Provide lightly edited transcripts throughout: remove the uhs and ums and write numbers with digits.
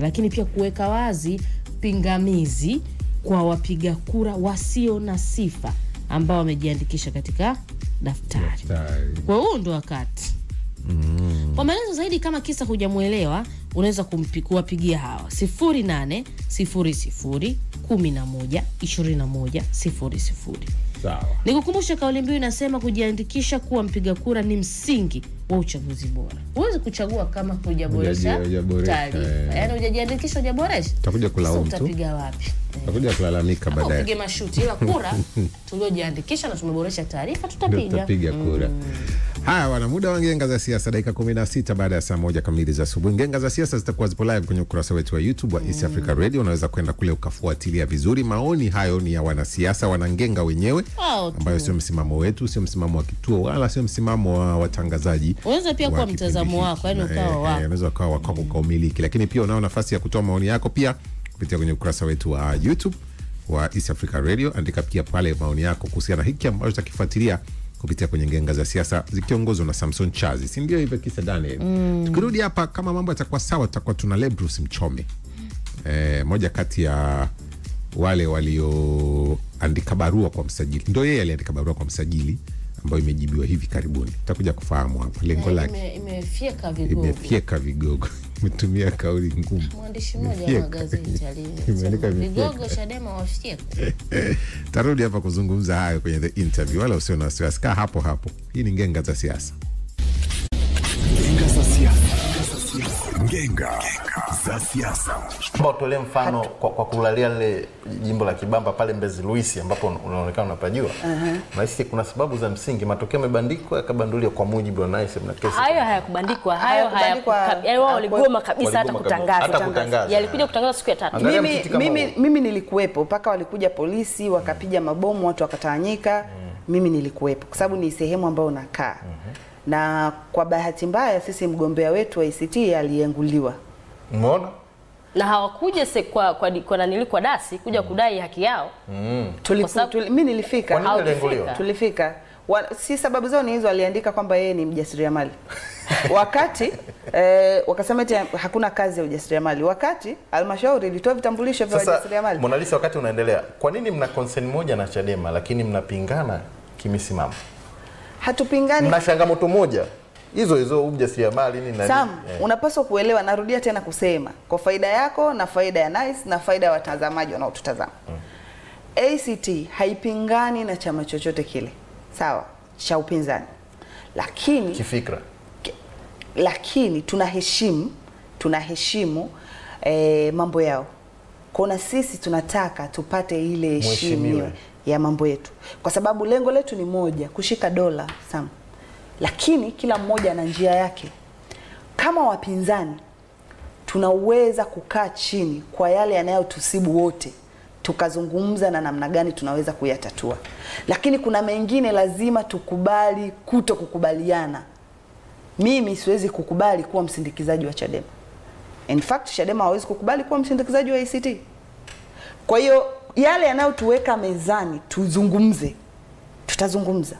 Lakini pia kuweka wazi pingamizi kwa wapiga kura wasio na sifa ambao wamejiandikisha katika daftari. Kwa hiyo ndo wakati. Kwa maelezo zaidi kama kisa hujamuelewa, unaweza kuwapigia hawa 0800 11 21 00. Sawa. Nikukumbusha kauli mbiu inasema kujiandikisha kuwa mpiga kura ni msingi wa uchaguzi bora. Huwezi kuchagua kama hujaboresha taarifa. Yaani hujajiandikisha hujaboresha. Utakuja kulaumu tu. Utapiga wapi? Utakuja kulalamika baadaye. Upige mashuti ila kura tuliojiandikisha na tumeboresha taarifa tutapiga kura. Haya wana muda wa Ngenga za Siasa dakika 16 baada ya saa 1 kamili za asubuhi. Ngenga za Siasa zitakuwa zipo live kwenye ukurasa wetu wa YouTube wa East Africa Radio. Unaweza kwenda kule ukafuatilia vizuri. Maoni hayo ni ya wanasiasa, wanangenga wenyewe, ambayo sio msimamo wetu, sio msimamo wa kituo, wala sio msimamo wa watangazaji. Unaweza pia kwa mtazamo wako, yani ukawa wako. Unaweza ukawa wako kwa umiliki, lakini pia unao nafasi ya kutoa maoni yako pia kupitia kwenye ukurasa wetu wa YouTube wa East Africa Radio. Andika pia pale maoni yako kuhusiana hiki ambacho utakifuatilia kupitia kwenye Ngenga za Siasa zikiongozwa na Samson Chazi. Si ndio hivyo kisa Daniel? Tukirudi hapa kama mambo yatakuwa sawa, tutakuwa tuna Lebrus Mchome. Moja kati ya wale walioandika barua kwa msajili. Ndio yeye aliandika barua kwa msajili ambayo imejibiwa hivi karibuni. Tutakuja kufahamu hapa lengo lake. Imefyeka vigogo. Mtumia kauli ngumu. Mwandishi mmoja wa gazeti aliandika vigogo Chadema wafyeka. Tarudi hapa kuzungumza hayo kwenye the interview, wala usio na wasiwasi. Kaa hapo hapo. Hii ni Ngenga za Siasa. Ngenga za Siasa. Ngenga za Siasa. Tole mfano kwa kulalia lile jimbo la Kibamba pale Mbezi Luisi ambapo unaonekana unapajua. Nahisi kuna sababu za msingi, matokeo yamebandikwa yakabanduliwa kwa mujibu wa Nice na kesi. Hayo hayakubandikwa, yaani wao waligoma kabisa hata kutangaza. Yalikuja kutangaza siku ya 3. Mimi nilikuwepo mpaka walikuja polisi wakapiga mabomu watu wakatawanyika. Mimi nilikuwepo kwa sababu ni sehemu ambayo unakaa. Na kwa bahati mbaya sisi mgombea wetu wa ICT alienguliwa. Umeona? Na hawakuja kwa nilikuwa dasi kuja kudai haki yao. Mimi nilifika. Kwa nini alienguliwa? Tulifika. Si sababu zao ni hizo, aliandika kwamba yeye ni mjasiriamali. Wakati wakasema eti hakuna kazi ya ujasiriamali. Wakati halmashauri ilitoa vitambulisho vya wajasiriamali. Mona Lisa, wakati unaendelea, kwa nini mna concern moja na Chadema lakini mnapingana kimisimamo? Hatupingani. Mna changamoto moja. Hizo ujasiriamali nini na Sam, unapaswa kuelewa, narudia tena kusema, kwa faida yako na faida ya Nice na faida ya watazamaji wanaotutazama. ACT haipingani na chama chochote kile. Sawa, cha upinzani. Lakini kifikra. Lakini tunaheshimu mambo yao. Kuna sisi tunataka tupate ile heshima ya mambo yetu. Kwa sababu lengo letu ni moja, kushika dola, Sam. Lakini kila mmoja ana njia yake. Kama wapinzani tunaweza kukaa chini kwa yale yanayotusibu wote, tukazungumza na namna gani tunaweza kuyatatua. Lakini kuna mengine lazima tukubali kutokukubaliana. Mimi siwezi kukubali kuwa msindikizaji wa Chadema. In fact, Chadema hawezi kukubali kuwa msindikizaji wa ACT. Kwa hiyo yale yanayotuweka mezani tuzungumze, tutazungumza.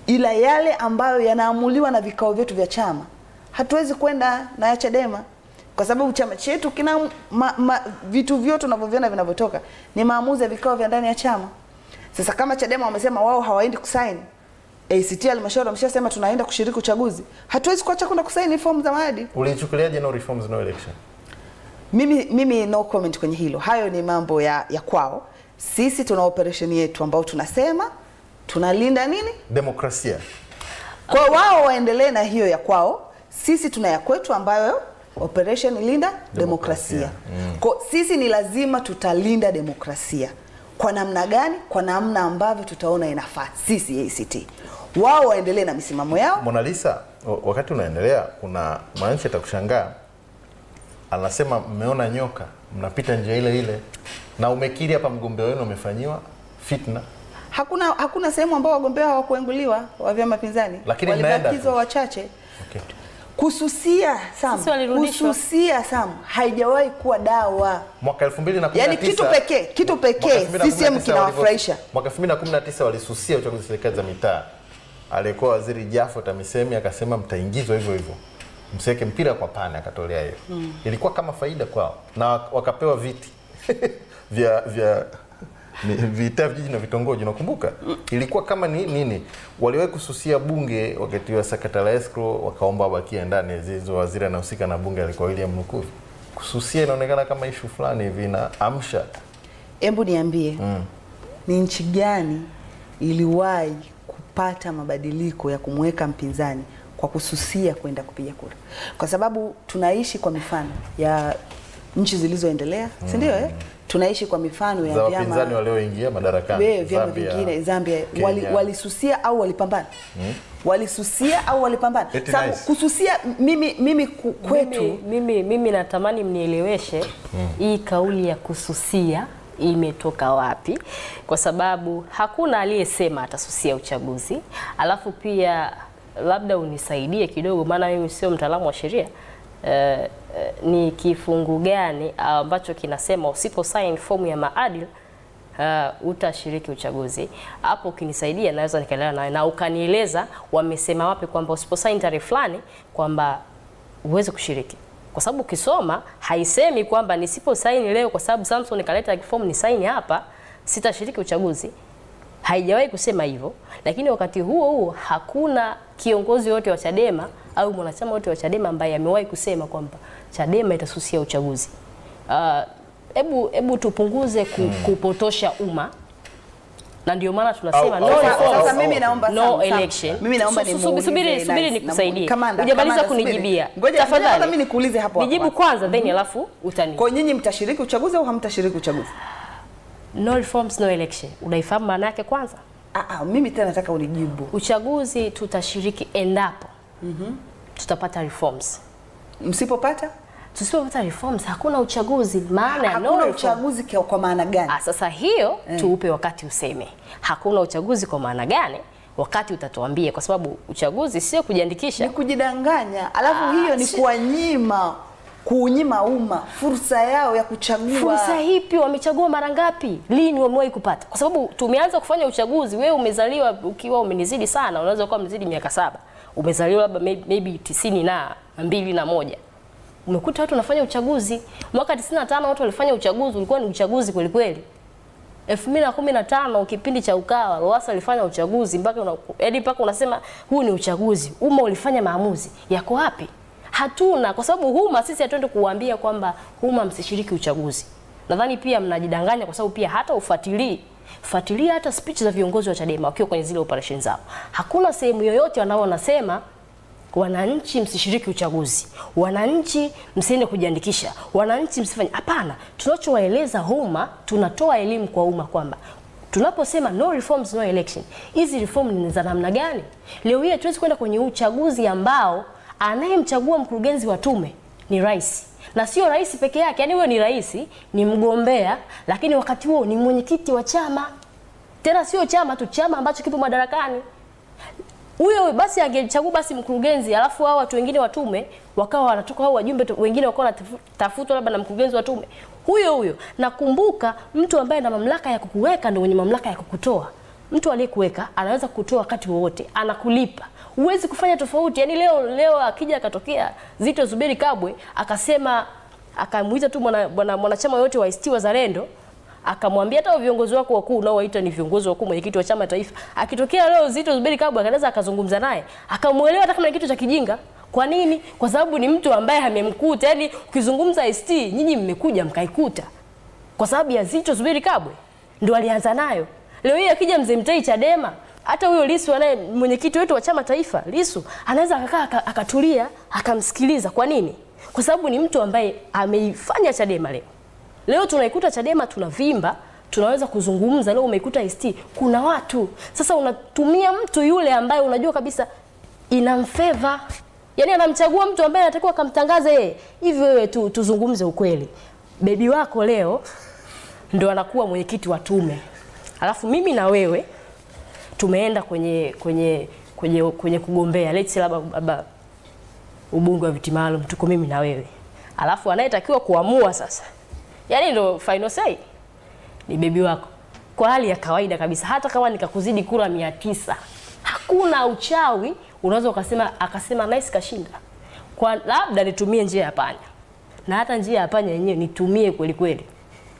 Ila yale ambayo yanaamuliwa na vikao vyetu vya chama, hatuwezi kwenda na ya Chadema. Kwa sababu chama chetu kina vitu vyote tunavyoviona vinavyotoka ni maamuzi ya vikao vya ndani ya chama. Sasa kama Chadema wamesema wao hawaendi kusaini, ACT halmashauri wameshasema tunaenda kushiriki uchaguzi, hatuwezi kuacha kwenda kusaini form za maadi. Ulichukuliaje no reforms no election? Mimi no comment kwenye hilo. Hayo ni mambo ya kwao. Sisi tuna operation yetu ambao tunasema tunalinda nini? Demokrasia. Kwa wao waendelee na hiyo ya kwao, sisi tuna ya kwetu ambayo operation linda demokrasia. Kwa sisi ni lazima tutalinda demokrasia. Kwa namna gani? Kwa namna ambavyo tutaona inafaa sisi ACT. Wao waendelee na misimamo yao. Mona Lisa, wakati unaendelea kuna mwananchi atakushangaa. Anasema mmeona nyoka, mnapita njia ile ile. Na umekiri hapa mgombea wenu umefanyiwa fitna. Hakuna sehemu ambao wagombea hawakuenguliwa wa vyama pinzani. Walibakizwa wachache. Okay. Kususia Sam haijawahi kuwa dawa. Mwaka 2019 yani kitu pekee CCM kinawafurahisha. Mwaka 2019 walisusia uchaguzi serikali za mitaa. Alikuwa waziri Jafo TAMISEMI akasema mtaingizwa hivyo hivyo. msiweke mpira kwa pani, akatolea hiyo. Ilikuwa kama faida kwao na wakapewa viti vya vita vijiji na vitongoji. Nakumbuka ilikuwa kama nini, waliwahi kususia bunge wakati wa sakata la escrow, wakaomba wabakie ndani. Zizo waziri anahusika na bunge alikuwa William Lukuvi. Kususia inaonekana kama issue fulani hivi na amsha. Hebu niambie, ni nchi gani iliwahi kupata mabadiliko ya kumweka mpinzani kwa kususia kwenda kupiga kura? Kwa sababu tunaishi kwa mifano ya nchi zilizoendelea, si ndio? Tunaishi kwa mifano ya vyama wapinzani walioingia madarakani. Vyama vingine Zambia walisusia au walipambana. Walisusia au walipambana. Sababu kususia mimi kwetu mimi natamani mnieleweshe hii kauli ya kususia imetoka wapi, kwa sababu hakuna aliyesema atasusia uchaguzi. Alafu pia labda unisaidie kidogo, maana mimi sio mtaalamu wa sheria. Ni kifungu gani ambacho kinasema usipo sign fomu ya maadili utashiriki uchaguzi? Hapo ukinisaidia naweza nikaelewa na ukanieleza wamesema wapi kwamba usipo sign tarehe fulani kwamba uweze kushiriki. Kwa sababu ukisoma haisemi kwamba nisipo sign leo kwa sababu Samson kaleta fomu ni sign hapa sitashiriki uchaguzi. Haijawahi kusema hivyo. Lakini wakati huo hakuna kiongozi wote wa Chadema au mwanachama wote wa Chadema ambaye amewahi kusema kwamba Chadema itasusia uchaguzi. Hebu tupunguze kupotosha umma. Na ndio maana tunasema no election. Mimi naomba subiri nikusaidie. Hujamaliza kunijibia. Tafadhali mimi nikuulize hapo. Nijibu kwanza then alafu utani. Kwa nyinyi mtashiriki uchaguzi au hamtashiriki uchaguzi? No reforms no election. Unaifahamu maana yake kwanza? Mimi tena nataka unijibu. Uchaguzi tutashiriki endapo tutapata reforms. Msipopata? Tusipopata reforms hakuna uchaguzi. Maana hakuna uchaguzi kwa maana gani? Sasa hiyo tuupe wakati useme. Hakuna uchaguzi kwa maana gani? Wakati utatuambia, kwa sababu uchaguzi sio kujiandikisha. Ni kujidanganya. Alafu hiyo ni kuunyima umma fursa yao ya kuchagua. Fursa ipi? Wamechagua mara ngapi? Lini wamewahi kupata? Kwa sababu tumeanza kufanya uchaguzi, wewe umezaliwa ukiwa umenizidi sana, unaweza kuwa umezidi miaka 7. Umezaliwa labda maybe 92 umekuta watu wanafanya uchaguzi. Mwaka 95 watu walifanya uchaguzi, ulikuwa ni uchaguzi kweli kweli. 2015 kipindi cha Ukawa, Lowassa alifanya uchaguzi mpaka unasema huu ni uchaguzi. Umma ulifanya maamuzi. Yako wapi? Hatuna, kwa sababu umma sisi hatuende kuwaambia kwamba umma msishiriki uchaguzi. Nadhani pia mnajidanganya, kwa sababu pia hata fuatilia hata speech za viongozi wa Chadema wakiwa kwenye zile operation zao. Hakuna sehemu yoyote wanasema wananchi msishiriki uchaguzi, wananchi msiende kujiandikisha, wananchi msifanye. Hapana, tunachowaeleza umma, tunatoa elimu kwa umma kwamba tunaposema no reforms no election, hizi reform ni za namna gani? Leo hii hatuwezi kwenda kwenye uchaguzi ambao anayemchagua mkurugenzi wa tume ni rais. Na sio rais peke yake, yani wewe ni rais, ni mgombea, lakini wakati huo ni mwenyekiti wa chama. Tena sio chama tu, chama ambacho kipo madarakani. Huyo basi angechagua basi mkurugenzi, alafu hao watu wengine wa tume wakawa wanatoka, hao wajumbe wengine wakawa wanatafutwa labda na mkurugenzi wa tume. Huyo. Nakumbuka mtu ambaye ana mamlaka ya kukuweka ndio mwenye mamlaka ya kukutoa. Mtu aliyekuweka anaweza kukutoa wakati wowote, anakulipa. Huwezi kufanya tofauti. Yani leo akija akatokea Zitto Zuberi Kabwe akasema, akamuita tu mwanachama yote wa ACT Wazalendo, akamwambia hata viongozi wako wakuu unaowaita ni viongozi wakuu, mwenyekiti wa chama taifa, akitokea leo Zitto Zuberi Kabwe anaweza akazungumza naye akamuelewa hata kama ni kitu cha kijinga. Kwa nini? Kwa sababu ni mtu ambaye amemkuta. Yani ukizungumza ACT, nyinyi mmekuja mkaikuta kwa sababu ya Zitto Zuberi Kabwe, ndio alianza nayo. Leo hii akija Mzee Mtai Chadema, hata huyo Lissu anaye mwenyekiti wetu wa chama taifa, Lissu anaweza akakaa akatulia akamsikiliza. Kwa nini? Kwa sababu ni mtu ambaye ameifanya Chadema leo. Leo tunaikuta Chadema tunavimba, tunaweza kuzungumza. Leo umeikuta ACT kuna watu. Sasa unatumia mtu yule ambaye unajua kabisa inamfeva. Yani anamchagua mtu ambaye anatakiwa akamtangaze yeye. Hivi wewe tuzungumze ukweli. Bebi wako leo ndio anakuwa mwenyekiti wa tume. Alafu mimi na wewe tumeenda kwenye kugombea, let's say labda ubunge wa viti maalum, tuko mimi na wewe. Alafu anayetakiwa kuamua sasa, yani ndo final say, ni bebi wako. Kwa hali ya kawaida kabisa, hata kama nikakuzidi kura 900, hakuna uchawi unaweza akasema nice kashinda. kwa labda nitumie njia ya panya, na hata njia ya panya yenyewe nitumie kweli kweli,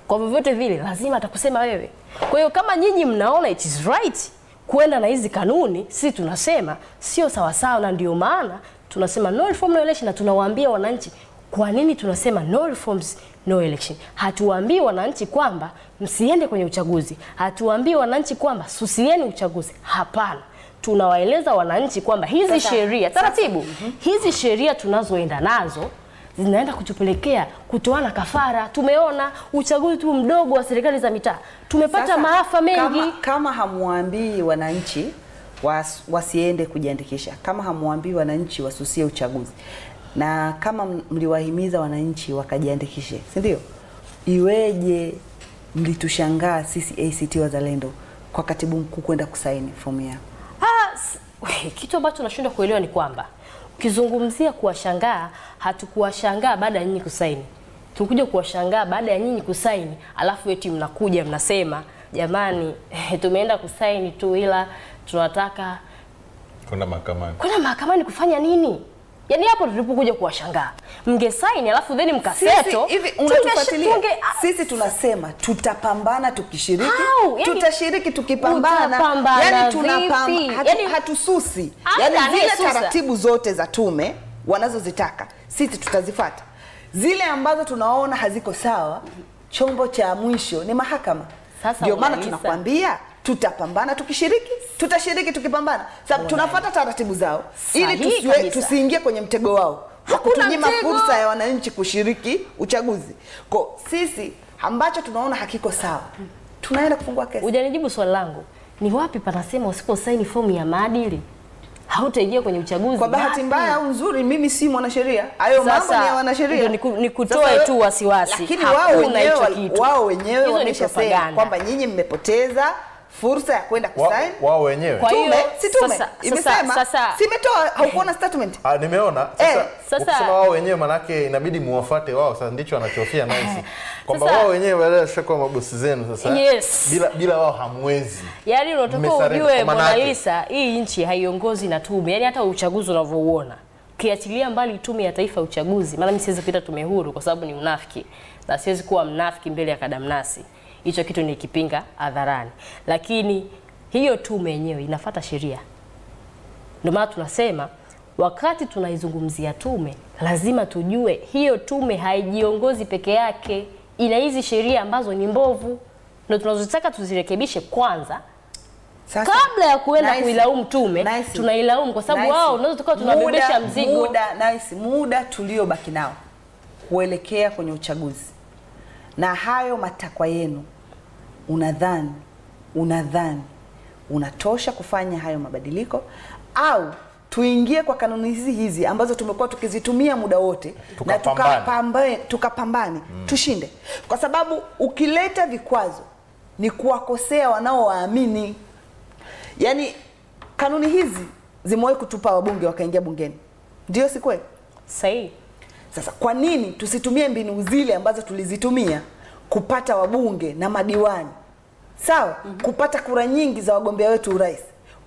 kwa vyovyote vile lazima atakusema wewe. Kwa hiyo kama nyinyi mnaona it is right kwenda na hizi kanuni, sisi tunasema sio sawa sawa, na ndio maana tunasema no reform no election, na tunawaambia wananchi kwa nini tunasema no reforms no election. Hatuwaambii wananchi kwamba msiende kwenye uchaguzi, hatuwaambii wananchi kwamba susieni uchaguzi, hapana. Tunawaeleza wananchi kwamba hizi sheria taratibu, hizi sheria tunazoenda nazo zinaenda kutupelekea kutoana kafara. Tumeona uchaguzi tu mdogo wa serikali za mitaa tumepata maafa mengi. Kama hamuambii wananchi wasiende kujiandikisha, kama hamuambii wananchi wasusie uchaguzi, na kama mliwahimiza wananchi wakajiandikishe, si ndio? Iweje mlitushangaa sisi ACT Wazalendo kwa katibu mkuu kwenda kusaini fomu yao? Kitu ambacho nashindwa kuelewa ni kwamba ukizungumzia kuwashangaa, hatukuwashangaa baada ya nyinyi kusaini. Tukuja kuwashangaa baada ya nyinyi kusaini, alafu eti mnakuja mnasema jamani, tumeenda kusaini tu ila tunataka kwenda mahakamani. Kwenda mahakamani kufanya nini? Yaani hapo tulipokuja kuwashangaa. Mngesaini alafu then mkaseto. Hivi unatufuatilia? Sisi tunasema tutapambana tukishiriki, tutashiriki tukipambana. Yaani tunapambana, yaani hatususi. Yaani zile taratibu zote za tume wanazozitaka sisi tutazifuata. Zile ambazo tunaona haziko sawa, chombo cha mwisho ni mahakama. Ndio maana tunakwambia tutapambana tukishiriki, tutashiriki tukipambana. Sababu tunafuata taratibu zao ili tusiingie kwenye mtego wao. Hakutunyima fursa ya wananchi kushiriki uchaguzi. Kwa sisi ambacho tunaona hakiko sawa, tunaenda kufungua kesi. Hujanijibu swali langu. Ni wapi panasema usiposaini fomu ya maadili hautaingia kwenye uchaguzi? Kwa bahati mbaya au nzuri, mimi si mwanasheria. Hayo mambo ni ya wanasheria. Ni kutoa tu wasiwasi. Lakini wao wenyewe wameshasema kwamba nyinyi mmepoteza fursa ya kwenda kusaini. Wao wenyewe. Tume, si tume. Imesema, simetoa, haukuona statement? Nimeona. Sasa kusema wao wenyewe manake inabidi muwafuate wao. Sasa ndicho wanachofia nice. Kwamba wao wenyewe wale shaka mabosi zenu sasa. Bila wao hamwezi. Yaani unataka ujue Mona Lisa, hii nchi haiongozi na tume. Yaani hata uchaguzi unavyouona, kiachilia mbali tume ya taifa ya uchaguzi, maana mimi siwezi kuita tume huru kwa sababu ni unafiki. Na siwezi kuwa mnafiki mbele ya kadamnasi. Hicho kitu ni kipinga hadharani. Lakini hiyo tume yenyewe inafuata sheria. Ndio maana tunasema wakati tunaizungumzia tume, lazima tujue hiyo tume haijiongozi peke yake. Ina hizi sheria ambazo ni mbovu. Ndio tunazotaka tuzirekebishe kwanza. Sasa, kabla ya kuenda kuilaumu tume, tunailaumu kwa sababu wao unaweza tukao tunabebesha mzigo. Muda tuliobaki nao kuelekea kwenye uchaguzi. Na hayo matakwa yenu, unadhani unatosha kufanya hayo mabadiliko, au tuingie kwa kanuni hizi ambazo tumekuwa tukizitumia muda wote na tukapambane tushinde? Kwa sababu ukileta vikwazo ni kuwakosea wanaowaamini. Yaani kanuni hizi zimewahi kutupa wabunge wakaingia bungeni. Ndio si kweli? Sahihi. Sasa kwa nini tusitumie mbinu zile ambazo tulizitumia kupata wabunge na madiwani? Sawa? Kupata kura nyingi za wagombea wetu urais.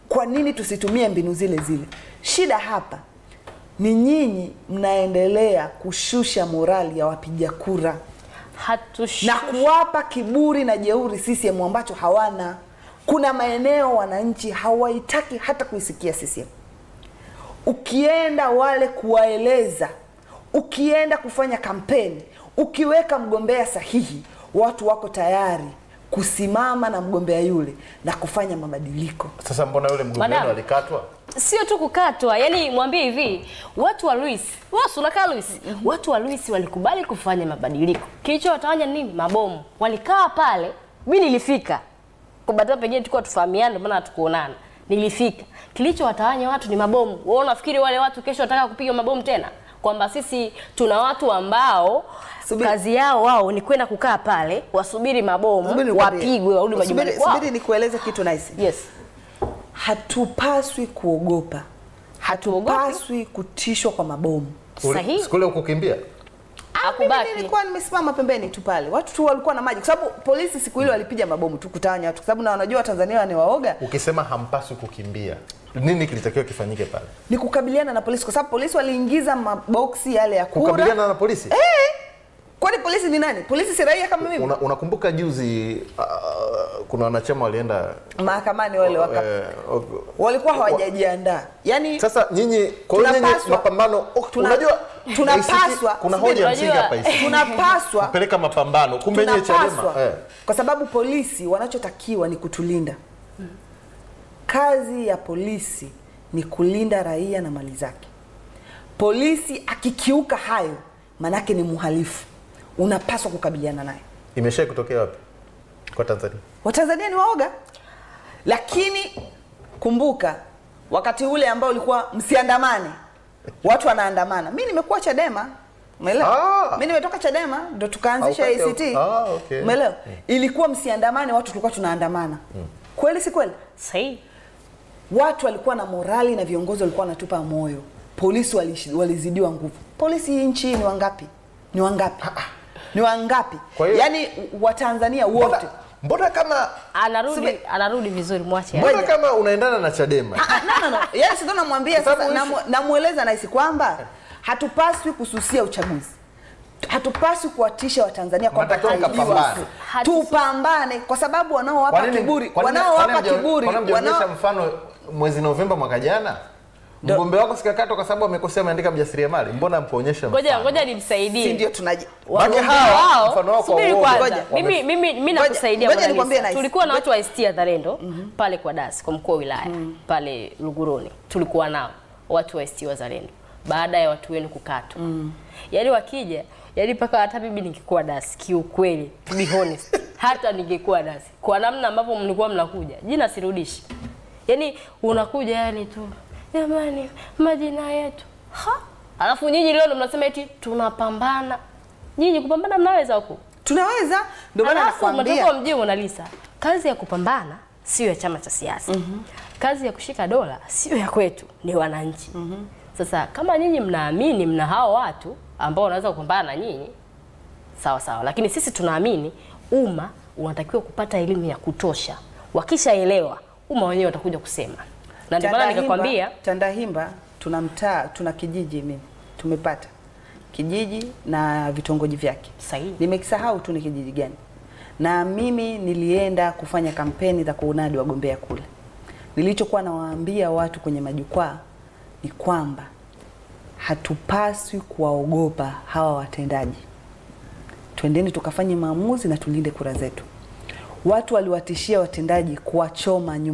Kwa nini tusitumie mbinu zile? Shida hapa ni nyinyi mnaendelea kushusha morali ya wapiga kura. Na kuwapa kiburi na jeuri CCM ambacho hawana. Kuna maeneo wananchi hawaitaki hata kuisikia CCM. Ukienda wale kuwaeleza, ukienda kufanya kampeni, ukiweka mgombea sahihi, watu wako tayari kusimama na mgombea yule na kufanya mabadiliko. Sasa mbona yule mgombea alikatwa? Sio tu kukatwa, yani mwambie hivi, watu wa Luis, watu wa Luis walikubali kufanya mabadiliko. Kilichowatawanya nini? Mabomu. Walikaa pale, mimi nilifika. Kwa baadaye pengine tulikuwa tufahamiane maana hatukuonana. Nilifika. Kilichowatawanya watu ni mabomu. Wewe unafikiri wale watu kesho wataka kupiga mabomu tena? Kwamba sisi tuna watu ambao kazi yao wao ni kwenda kukaa pale, wasubiri mabomu, wapigwe, warudi majumbani kwao. Subiri nikueleze kitu nice. Yes. Hatupaswi kuogopa. Hatupaswi kutishwa kwa mabomu. Sahihi. Sikule ukukimbia? Hakubaki. Nilikuwa nimesimama pembeni tu pale. Watu tu walikuwa na maji kwa sababu polisi siku ile walipiga mabomu tu kutawanya watu kwa sababu na wanajua Tanzania ni waoga. Ukisema hampaswi kukimbia, nini kilitakiwa kifanyike pale? Ni kukabiliana na polisi kwa sababu polisi waliingiza maboksi yale ya kura. Kukabiliana na polisi? Kwani polisi ni nani? Polisi si raia kama mimi. Unakumbuka juzi kuna wanachama walienda mahakamani wale walikuwa hawajajiandaa. Yaani sasa nyinyi kwa nini mapambano unajua tunapaswa kuna hoja ya msingi hapa hivi. Tunapaswa kupeleka mapambano kumbe nyewe Chadema. Kwa sababu polisi wanachotakiwa ni kutulinda. Kazi ya polisi ni kulinda raia na mali zake. Polisi akikiuka hayo manake ni muhalifu. Unapaswa kukabiliana naye. Imeshawahi kutokea wapi? Kwa Tanzania. Watanzania ni waoga. Lakini kumbuka wakati ule ambao ulikuwa msiandamane. Watu wanaandamana. Mimi nimekuwa Chadema. Umeelewa? Mimi nimetoka Chadema ndo tukaanzisha ACT. Okay. Umeelewa? Ilikuwa msiandamane, watu tulikuwa tunaandamana. Kweli si kweli? Sahihi. Watu walikuwa na morali na viongozi walikuwa wanatupa moyo. Polisi walizidiwa nguvu. Polisi hii nchi ni wangapi? Ni wangapi? Ni wangapi? Yaani Watanzania wote. Mbona kama anarudi vizuri mwache. Mbona kama unaendana na Chadema? No. Yaani sio namwambia sasa namueleza naisi kwamba hatupaswi kususia uchaguzi. Hatupaswi kuwatisha Watanzania kwamba tupambane kwa sababu wanaowapa kiburi, wanaonyesha mfano mwezi Novemba mwaka jana. Mgombe wako sikakatwa kwa sababu amekosea ameandika mjasiriamali. Mbona mpoonyesha mfano? Ngoja nimsaidie. Si ndio tunaje. Waje hao mfano wako wao. Mimi nakusaidia bwana. Tulikuwa na watu wa ST Wazalendo pale kwa DAS kwa mkuu wa wilaya pale Luguruni. Tulikuwa nao watu wa ST Wazalendo baada ya watu wenu kukatwa. Yaani wakija, yaani paka hata bibi ningekuwa DAS kiukweli, to be honest. Hata ningekuwa DAS. Kwa namna ambavyo mlikuwa mnakuja, jina sirudishi. Yaani unakuja yani tu jamani majina yetu. Alafu nyinyi leo mnasema eti tunapambana. Nyinyi kupambana mnaweza huko? Tunaweza. Ndio maana nakwambia. Mtoto mjie Monalisa. Kazi ya kupambana sio ya chama cha siasa. Kazi ya kushika dola sio ya kwetu, ni wananchi. Sasa kama nyinyi mnaamini mna hao watu ambao wanaweza kupambana na nyinyi, sawa sawa. Lakini sisi tunaamini umma unatakiwa kupata elimu ya kutosha. Wakishaelewa, umma wenyewe watakuja kusema. Na ndio maana nikakwambia Tandahimba tuna mtaa, tuna kijiji mimi. Tumepata kijiji na vitongoji vyake. Sahihi. Nimekisahau tu ni kijiji gani. Na mimi nilienda kufanya kampeni za kuunadi wagombea kule. Nilichokuwa nawaambia watu kwenye majukwaa ni kwamba hatupaswi kuwaogopa hawa watendaji. Twendeni tukafanye maamuzi na tulinde kura zetu. Watu waliwatishia watendaji kuwachoma nyumba.